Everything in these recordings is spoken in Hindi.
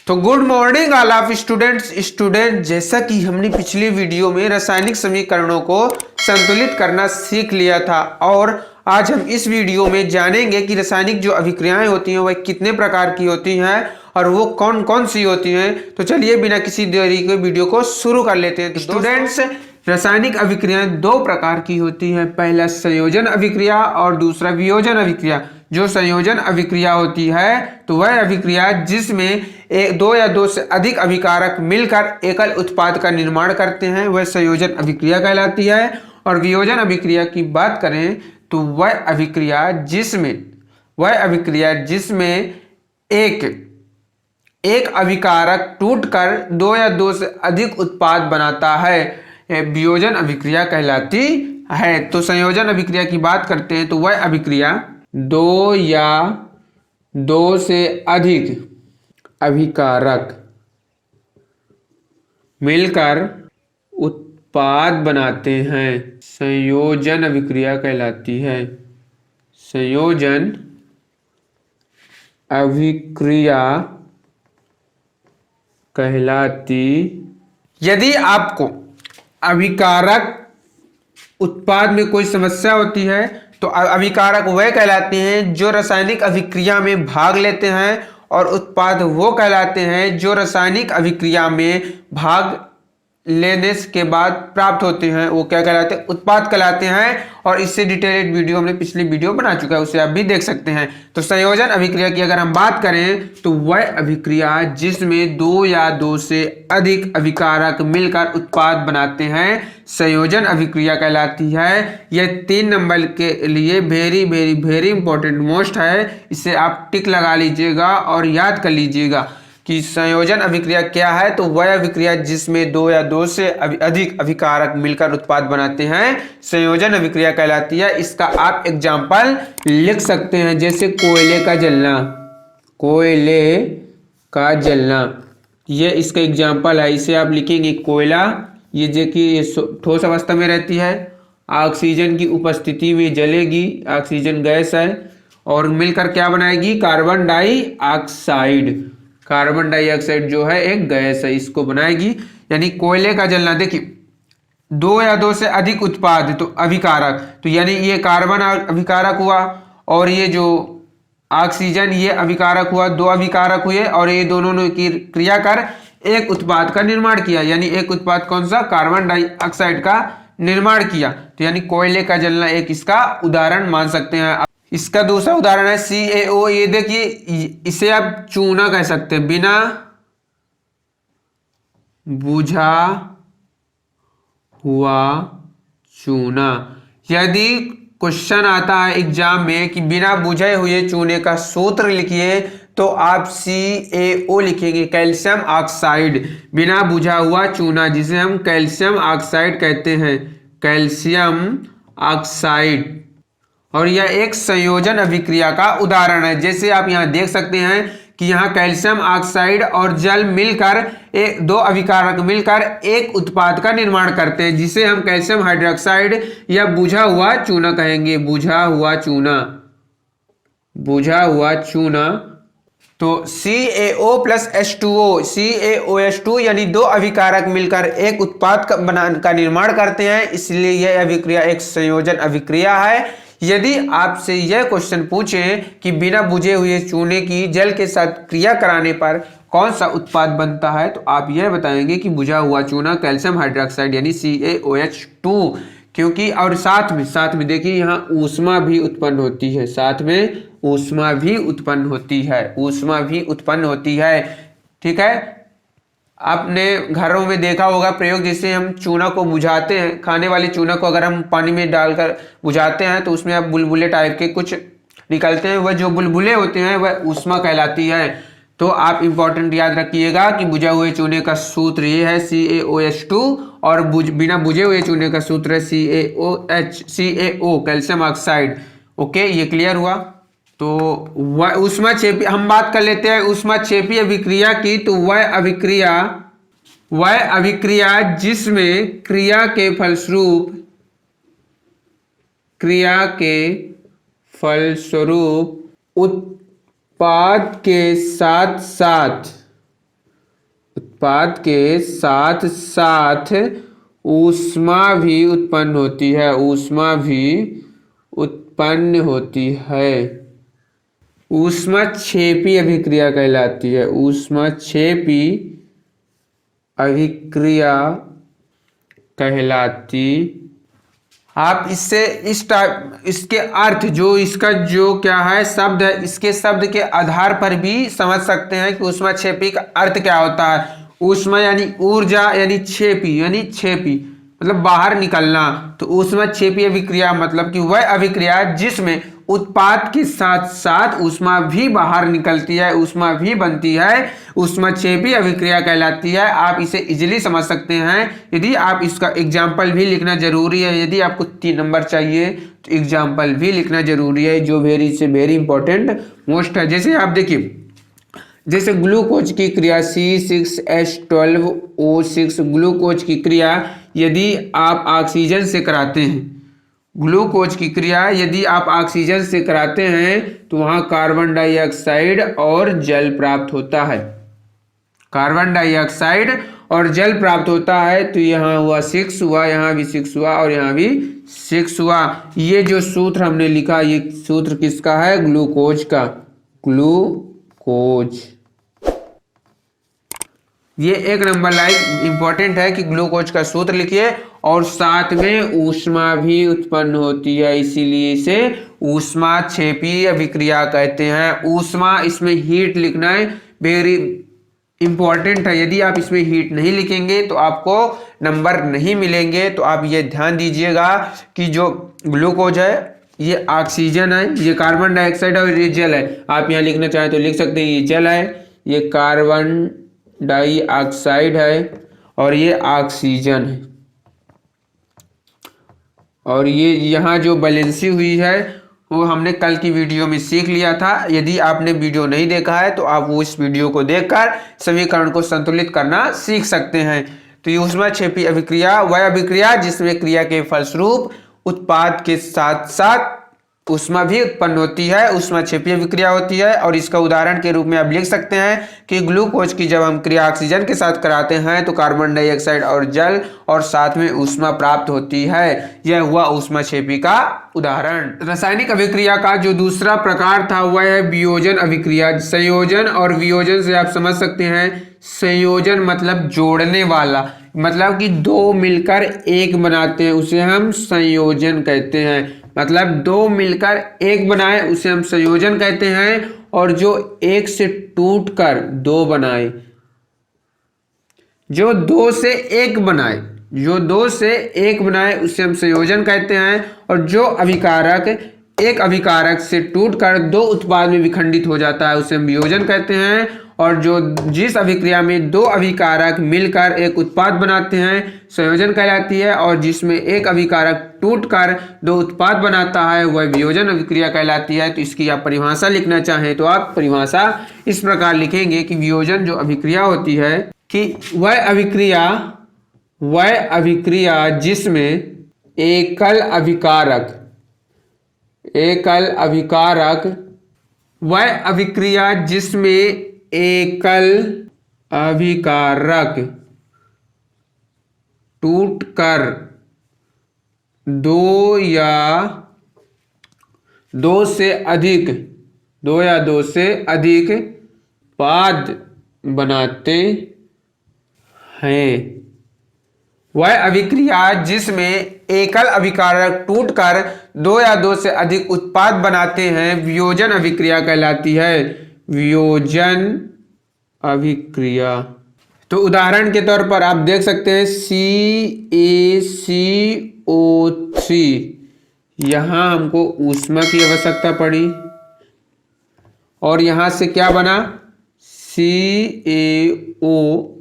तो good morning all of student जैसा कि हमने पिछली वीडियो में रासायनिक समीकरणों को संतुलित करना सीख लिया था और आज हम इस वीडियो में जानेंगे कि रासायनिक जो अभिक्रियाएं होती हैं वह कितने प्रकार की होती हैं और वो कौन कौन सी होती हैं। तो चलिए बिना किसी देरी के वीडियो को शुरू कर लेते हैं। तो स्टूडेंट्स, रासायनिक अभिक्रियाएं दो प्रकार की होती हैं, पहला संयोजन अभिक्रिया और दूसरा वियोजन अभिक्रिया। जो संयोजन अभिक्रिया होती है तो वह अभिक्रिया जिसमें दो या दो से अधिक अभिकारक मिलकर एकल उत्पाद का निर्माण करते हैं वह संयोजन अभिक्रिया कहलाती है। और वियोजन अभिक्रिया की बात करें तो वह अभिक्रिया जिसमें एक अभिकारक टूटकर दो या दो से अधिक उत्पाद बनाता है वियोजन अभिक्रिया कहलाती है। तो संयोजन अभिक्रिया की बात करते हैं तो वह अभिक्रिया दो या दो से अधिक अभिकारक मिलकर उत्पाद बनाते हैं संयोजन अभिक्रिया कहलाती है। संयोजन अभिक्रिया कहलाती। यदि आपको अभिकारक उत्पाद में कोई समस्या होती है तो अभिकारक वह कहलाते हैं जो रासायनिक अभिक्रिया में भाग लेते हैं और उत्पाद वो कहलाते हैं जो रासायनिक अभिक्रिया में भाग लेने के बाद प्राप्त होते हैं, वो क्या कहलाते हैं, उत्पाद कहलाते हैं। और इससे डिटेल्ड वीडियो हमने पिछली वीडियो बना चुका है, उसे आप भी देख सकते हैं। तो संयोजन अभिक्रिया की अगर हम बात करें तो वह अभिक्रिया जिसमें दो या दो से अधिक अभिकारक मिलकर उत्पाद बनाते हैं संयोजन अभिक्रिया कहलाती है। यह 3 नंबर के लिए very very very important most है, इसे आप टिक लगा लीजिएगा और याद कर लीजिएगा कि संयोजन अभिक्रिया क्या है। तो वह अभिक्रिया जिसमें दो या दो से अधिक अभिकारक मिलकर उत्पाद बनाते हैं संयोजन अभिक्रिया कहलाती है। इसका आप एग्जाम्पल लिख सकते हैं, जैसे कोयले का जलना, ये इसका एग्जाम्पल है। इसे आप लिखेंगे कोयला, ये देखिए ठोस अवस्था में रहती है, ऑक्सीजन की उपस्थिति में जलेगी, ऑक्सीजन गैस है और मिलकर क्या बनाएगी, कार्बन डाइऑक्साइड। कार्बन डाइऑक्साइड जो है एक गैस है, इसको बनाएगी। यानी कोयले का जलना, देखिए दो या दो से अधिक उत्पाद तो अभिकारक, तो यानी ये कार्बन अभिकारक हुआ और ये जो ऑक्सीजन ये अभिकारक हुआ, दो अभिकारक हुए और ये दोनों ने की क्रिया कर एक उत्पाद का निर्माण किया। यानी एक उत्पाद कौन सा, कार्बन डाइऑक्साइड का निर्माण किया। तो यानी कोयले का जलना एक इसका उदाहरण मान सकते हैं। इसका दूसरा उदाहरण है CaO। ये देखिए इसे आप चूना कह सकते हैं, बिना बुझा हुआ चूना। यदि क्वेश्चन आता है एग्जाम में कि बिना बुझे हुए चूने का सूत्र लिखिए तो आप CaO लिखेंगे, कैल्शियम ऑक्साइड। बिना बुझा हुआ चूना जिसे हम कैल्शियम ऑक्साइड कहते हैं, कैल्शियम ऑक्साइड। और यह एक संयोजन अभिक्रिया का उदाहरण है। जैसे आप यहाँ देख सकते हैं कि यहाँ कैल्शियम ऑक्साइड और जल मिलकर दो अभिकारक मिलकर एक उत्पाद का निर्माण करते हैं जिसे हम कैल्शियम हाइड्रोक्साइड या बुझा हुआ चूना कहेंगे, बुझा हुआ चूना। तो CaO प्लस H2O, CaOH2 यानी दो अभिकारक मिलकर एक उत्पाद का निर्माण करते हैं, इसलिए यह अभिक्रिया एक संयोजन अभिक्रिया है। यदि आपसे यह क्वेश्चन पूछें कि बिना बुझे हुए चूने की जल के साथ क्रिया कराने पर कौन सा उत्पाद बनता है तो आप यह बताएंगे कि बुझा हुआ चूना, कैल्शियम हाइड्रोक्साइड यानी CaOH2। क्योंकि और साथ में देखिए यहाँ ऊष्मा भी उत्पन्न होती है, साथ में ऊष्मा भी उत्पन्न होती है। ठीक है, आपने घरों में देखा होगा प्रयोग, जैसे हम चूना को बुझाते हैं, खाने वाली चूना को अगर हम पानी में डालकर बुझाते हैं तो उसमें आप बुलबुले टाइप के कुछ निकलते हैं, वह जो बुलबुले होते हैं वह ऊष्मा कहलाती है। तो आप इंपॉर्टेंट याद रखिएगा कि बुझा हुए चूने का सूत्र ये है CaOH2 और बिना बुझे हुए चूने का सूत्र है CaO कैल्शियम ऑक्साइड। ओके, ये क्लियर हुआ। तो वह ऊष्माक्षेपी हम बात कर लेते हैं ऊष्माक्षेपी अभिक्रिया की। तो वह अभिक्रिया जिसमें क्रिया के फलस्वरूप उत्पाद के साथ साथ उत्पाद के साथ साथ ऊष्मा भी उत्पन्न होती है, ऊष्मा भी उत्पन्न होती है। ऊष्माक्षेपी अभिक्रिया कहलाती है, ऊष्माक्षेपी अभिक्रिया कहलाती। आप इससे इसके अर्थ जो इसका जो क्या है शब्द है, इसके शब्द के आधार पर भी समझ सकते हैं कि ऊष्माक्षेपी का अर्थ क्या होता है। ऊष्मा यानी ऊर्जा, यानी क्षेपी मतलब बाहर निकलना। तो ऊष्माक्षेपी अभिक्रिया मतलब कि वह अभिक्रिया जिसमें उत्पाद के साथ साथ ऊष्मा भी बाहर निकलती है, ऊष्मा भी बनती है, ऊष्माक्षेपी अभिक्रिया कहलाती है। आप इसे इजीली समझ सकते हैं। यदि आप इसका एग्जाम्पल भी लिखना जरूरी है, यदि आपको 3 नंबर चाहिए तो एग्जाम्पल भी लिखना जरूरी है, जो वेरी इंपॉर्टेंट मोस्ट है। जैसे आप देखिए, जैसे ग्लूकोज की क्रिया C6H12O6, ग्लूकोज की क्रिया यदि आप ऑक्सीजन से कराते हैं, ग्लूकोज की क्रिया यदि आप ऑक्सीजन से कराते हैं तो वहां कार्बन डाइऑक्साइड और जल प्राप्त होता है, कार्बन डाइऑक्साइड और जल प्राप्त होता है। तो यहाँ हुआ 6 हुआ, यहाँ भी 6 हुआ और यहाँ भी 6 हुआ। ये जो सूत्र हमने लिखा, ये सूत्र किसका है? ग्लूकोज का, ग्लूकोज। ये 1 नंबर लाइक इंपॉर्टेंट है कि ग्लूकोज का सूत्र लिखिए और साथ में ऊष्मा भी उत्पन्न होती है, इसीलिए इसे ऊष्माक्षेपी अभिक्रिया कहते हैं। ऊष्मा, इसमें हीट लिखना है, वेरी इंपॉर्टेंट है। यदि आप इसमें हीट नहीं लिखेंगे तो आपको नंबर नहीं मिलेंगे। तो आप ये ध्यान दीजिएगा कि जो ग्लूकोज है ये ऑक्सीजन है, ये कार्बन डाइऑक्साइड है और ये जल है। आप यहाँ लिखना चाहें तो लिख सकते हैं, ये जल है, ये कार्बन डाइऑक्साइड है और ये ऑक्सीजन है। और ये यहाँ जो बैलेंसी हुई है वो हमने कल की वीडियो में सीख लिया था। यदि आपने वीडियो नहीं देखा है तो आप वो इस वीडियो को देखकर समीकरण को संतुलित करना सीख सकते हैं। तो ये ऊष्माक्षेपी अभिक्रिया वह अभिक्रिया जिसमें क्रिया के फलस्वरूप उत्पाद के साथ साथ ऊष्मा भी उत्पन्न होती है, ऊष्माक्षेपी अभिक्रिया होती है। और इसका उदाहरण के रूप में आप लिख सकते हैं कि ग्लूकोज की जब हम क्रिया ऑक्सीजन के साथ कराते हैं तो कार्बन डाइऑक्साइड और जल और साथ में ऊष्मा प्राप्त होती है। यह हुआ ऊष्माक्षेपी का उदाहरण। रासायनिक अभिक्रिया का जो दूसरा प्रकार था वह है वियोजन अभिक्रिया। संयोजन और वियोजन से आप समझ सकते हैं, संयोजन मतलब जोड़ने वाला, मतलब कि 2 मिलकर 1 बनाते हैं, उसे हम संयोजन कहते हैं। मतलब 2 मिलकर 1 बनाए उसे हम संयोजन कहते हैं। और जो 1 से टूटकर 2 बनाए, जो 2 से 1 बनाए, जो 2 से 1 बनाए उसे हम संयोजन कहते हैं। और जो अभिकारक एक अभिकारक से टूटकर 2 उत्पाद में विखंडित हो जाता है उसे हम वियोजन कहते हैं। और जो जिस अभिक्रिया में 2 अभिकारक मिलकर एक उत्पाद बनाते हैं संयोजन कहलाती है। और जिसमें एक अभिकारक टूटकर 2 उत्पाद बनाता है वह वियोजन अभिक्रिया कहलाती है। तो इसकी आप परिभाषा लिखना चाहें तो आप परिभाषा इस प्रकार लिखेंगे कि वियोजन जो अभिक्रिया होती है कि वह अभिक्रिया जिसमें एकल अभिकारक वह अभिक्रिया जिसमें एकल अभिकारक टूटकर 2 या 2 से अधिक उत्पाद बनाते हैं। वह अभिक्रिया जिसमें एकल अभिकारक टूटकर 2 या 2 से अधिक उत्पाद बनाते हैं वियोजन अभिक्रिया कहलाती है, वियोजन अभिक्रिया। तो उदाहरण के तौर पर आप देख सकते हैं CaCO3, यहाँ हमको ऊष्मा की आवश्यकता पड़ी और यहाँ से क्या बना CaO,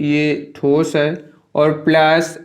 ये ठोस है, और प्लस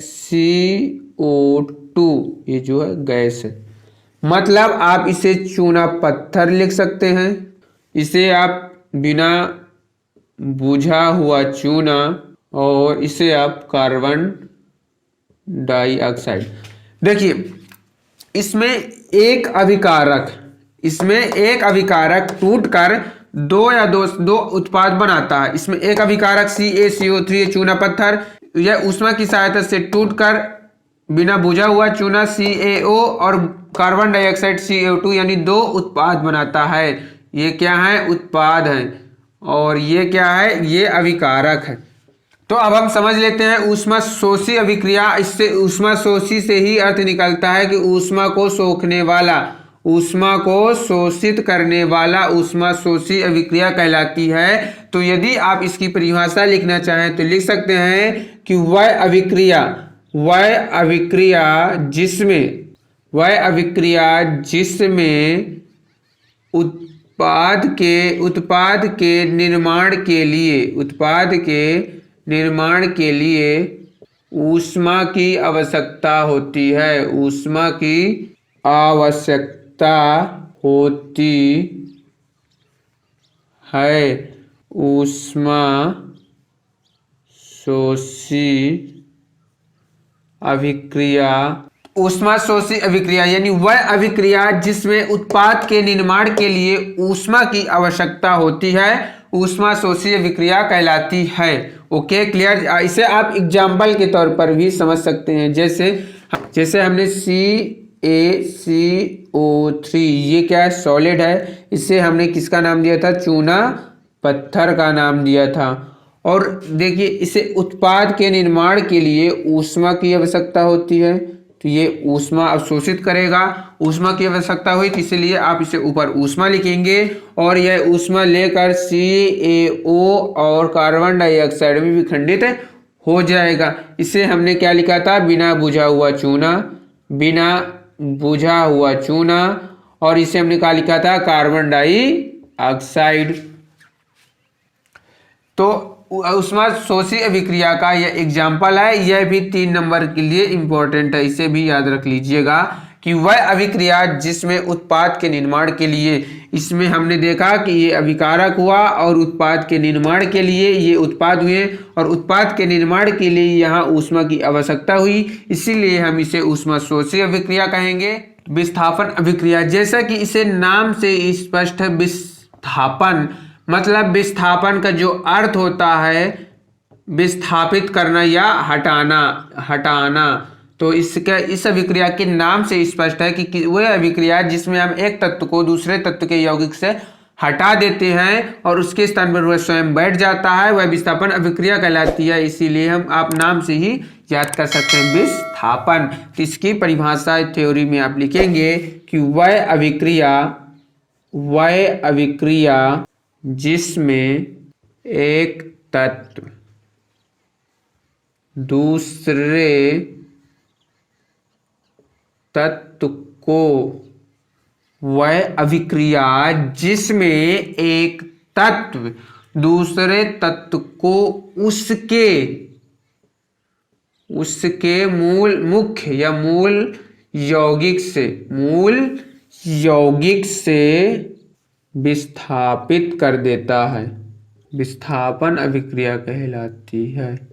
CO2 ये जो है गैस है। मतलब आप इसे चूना पत्थर लिख सकते हैं, इसे आप बिना बुझा हुआ चूना, और इसे आप कार्बन डाइऑक्साइड। देखिए इसमें एक अभिकारक टूटकर दो या दो उत्पाद बनाता है। इसमें एक अभिकारक CaCO3 चूना पत्थर यह ऊष्मा की सहायता से टूटकर बिना बुझा हुआ चूना CaO और कार्बन डाइऑक्साइड CO2 यानी दो उत्पाद बनाता है। ये क्या है? उत्पाद है। और ये क्या है? ये अभिकारक है। तो अब हम समझ लेते हैं ऊष्मा शोषी अभिक्रिया। इससे ऊष्मा शोषी से ही अर्थ निकलता है कि ऊष्मा को सोखने वाला, ऊष्मा को शोषित करने वाला ऊष्मा शोषी अभिक्रिया कहलाती है। तो यदि आप इसकी परिभाषा लिखना चाहें तो लिख सकते हैं कि वह अभिक्रिया जिसमें उत्पाद के निर्माण के लिए ऊष्मा की आवश्यकता होती है, ऊष्मा की आवश्यकता होती है। ऊष्मा शोषी अभिक्रिया यानी वह अभिक्रिया जिसमें उत्पाद के निर्माण के लिए ऊष्मा की आवश्यकता होती है, ऊष्मा शोषी अभिक्रिया कहलाती है। Okay, clear? इसे आप एग्जाम्पल के तौर पर भी समझ सकते हैं। जैसे हमने CaCO3, ये क्या है? सॉलिड है। इसे हमने किसका नाम दिया था? चूना पत्थर का नाम दिया था। और देखिए, इसे उत्पाद के निर्माण के लिए ऊष्मा की आवश्यकता होती है, तो ये ऊष्मा अवशोषित करेगा। ऊष्मा की आवश्यकता हुई तो इसलिए आप इसे ऊपर ऊष्मा लिखेंगे और यह ऊष्मा लेकर CaO और कार्बन डाइऑक्साइड में विखंडित हो जाएगा। इसे हमने क्या लिखा था? बिना बुझा हुआ चूना। और इसे हमने क्या लिखा था? Carbon dioxide. तो ऊष्मा शोषी अभिक्रिया का यह एग्जाम्पल है। यह भी 3 नंबर के लिए इंपॉर्टेंट है, इसे भी याद रख लीजिएगा कि वह अभिक्रिया जिसमें उत्पाद के निर्माण के लिए, इसमें हमने देखा कि ये अभिकारक हुआ और उत्पाद के निर्माण के लिए ये उत्पाद हुए और उत्पाद के निर्माण के लिए यहाँ ऊष्मा की आवश्यकता हुई, इसीलिए हम इसे ऊष्मा शोषी अभिक्रिया कहेंगे। विस्थापन अभिक्रिया, जैसा कि इसे नाम से स्पष्ट है, विस्थापन मतलब विस्थापन का जो अर्थ होता है विस्थापित करना या हटाना। तो इस अभिक्रिया के नाम से स्पष्ट है कि वह अभिक्रिया जिसमें हम एक तत्व को दूसरे तत्व के यौगिक से हटा देते हैं और उसके स्थान पर वह स्वयं बैठ जाता है, वह विस्थापन अभिक्रिया कहलाती है। इसीलिए आप नाम से ही याद कर सकते हैं विस्थापन। तो इसकी परिभाषा थ्योरी में आप लिखेंगे कि वह अभिक्रिया जिसमें एक तत्व दूसरे तत्व को वह अभिक्रिया जिसमें एक तत्व दूसरे तत्व को उसके मुख्य या मूल यौगिक से विस्थापित कर देता है, विस्थापन अभिक्रिया कहलाती है।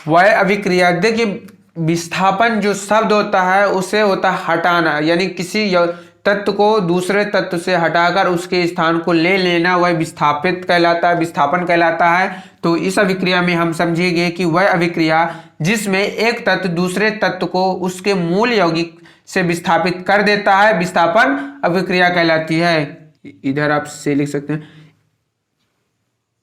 वह अभिक्रिया, देखिए विस्थापन जो शब्द होता है उसे होता है हटाना, यानी किसी तत्व को दूसरे तत्व से हटाकर उसके स्थान को ले लेना, वह विस्थापित कहलाता है, विस्थापन कहलाता है। तो इस अभिक्रिया में हम समझेंगे कि वह अभिक्रिया जिसमें एक तत्व दूसरे तत्व को उसके मूल यौगिक से विस्थापित कर देता है, विस्थापन अभिक्रिया कहलाती है। इधर आप से लिख सकते हैं।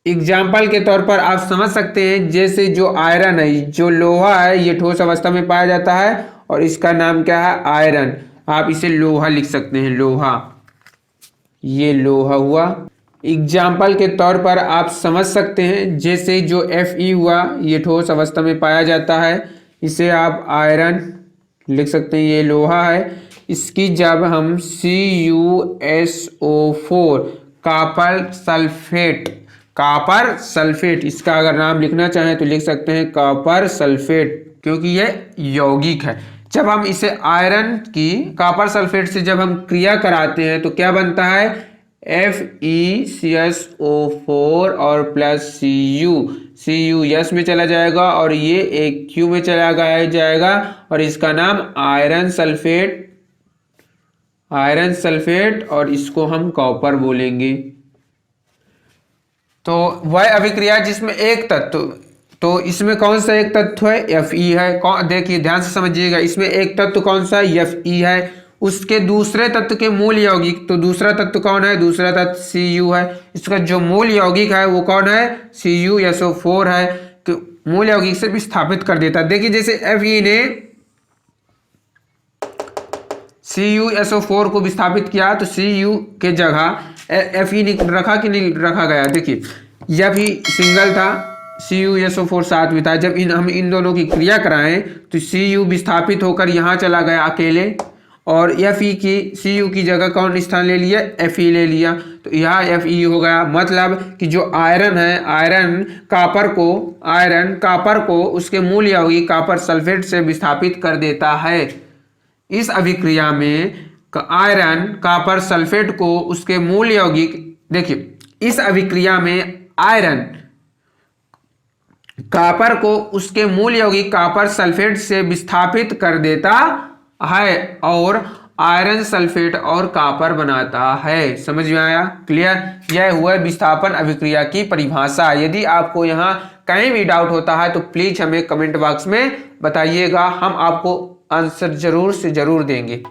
एग्जाम्पल के तौर पर आप समझ सकते हैं, जैसे जो आयरन है, जो लोहा है, ये ठोस अवस्था में पाया जाता है और इसका नाम क्या है? आयरन। आप इसे लोहा लिख सकते हैं, लोहा, ये लोहा हुआ। एग्जाम्पल के तौर पर आप समझ सकते हैं, जैसे जो Fe हुआ, ये ठोस अवस्था में पाया जाता है, इसे आप आयरन लिख सकते हैं, ये लोहा है। इसकी जब हम CuSO4 कॉपर सल्फेट, इसका अगर नाम लिखना चाहें तो लिख सकते हैं कॉपर सल्फेट, क्योंकि यह यौगिक है। जब हम इसे आयरन की कॉपर सल्फेट से जब हम क्रिया कराते हैं तो क्या बनता है? FeCSO4 और प्लस Cu यस में चला जाएगा और ये एक Q में चला जाएगा और इसका नाम आयरन सल्फेट और इसको हम कॉपर बोलेंगे। तो वह अभिक्रिया जिसमें एक तत्व, तो इसमें कौन सा एक तत्व है? Fe है। देखिए ध्यान से समझिएगा, इसमें एक तत्व कौन सा है? Fe है। उसके दूसरे तत्व के मूल यौगिक, तो दूसरा तत्व कौन है? दूसरा तत्व Cu है। इसका जो मूल यौगिक है वो कौन है? CuSO4 है। तो मूल यौगिक से विस्थापित कर देता है। देखिए जैसे Fe ने CuSO4 को विस्थापित किया तो Cu के जगह Fe रखा कि नहीं रखा गया? देखिए Fe सिंगल था, CuSO4 साथ में था। जब हम इन दोनों की क्रिया कराएं तो Cu विस्थापित होकर यहाँ चला गया अकेले, और Cu की जगह कौन स्थान ले लिया? Fe ले लिया। तो यहाँ Fe हो गया। मतलब कि जो आयरन है, आयरन कापर को उसके मूल यौगिक कापर सल्फेट से विस्थापित कर देता है। इस अभिक्रिया में आयरन कापर सल्फेट को उसके मूल यौगिक, देखिए इस अभिक्रिया में आयरन कापर को उसके मूल यौगिक कापर सल्फेट से विस्थापित कर देता है और आयरन सल्फेट और कापर बनाता है। समझ में आया? क्लियर? यह हुआ विस्थापन अभिक्रिया की परिभाषा। यदि आपको यहाँ कहीं भी डाउट होता है तो प्लीज हमें कमेंट बॉक्स में बताइएगा, हम आपको आंसर जरूर से जरूर देंगे।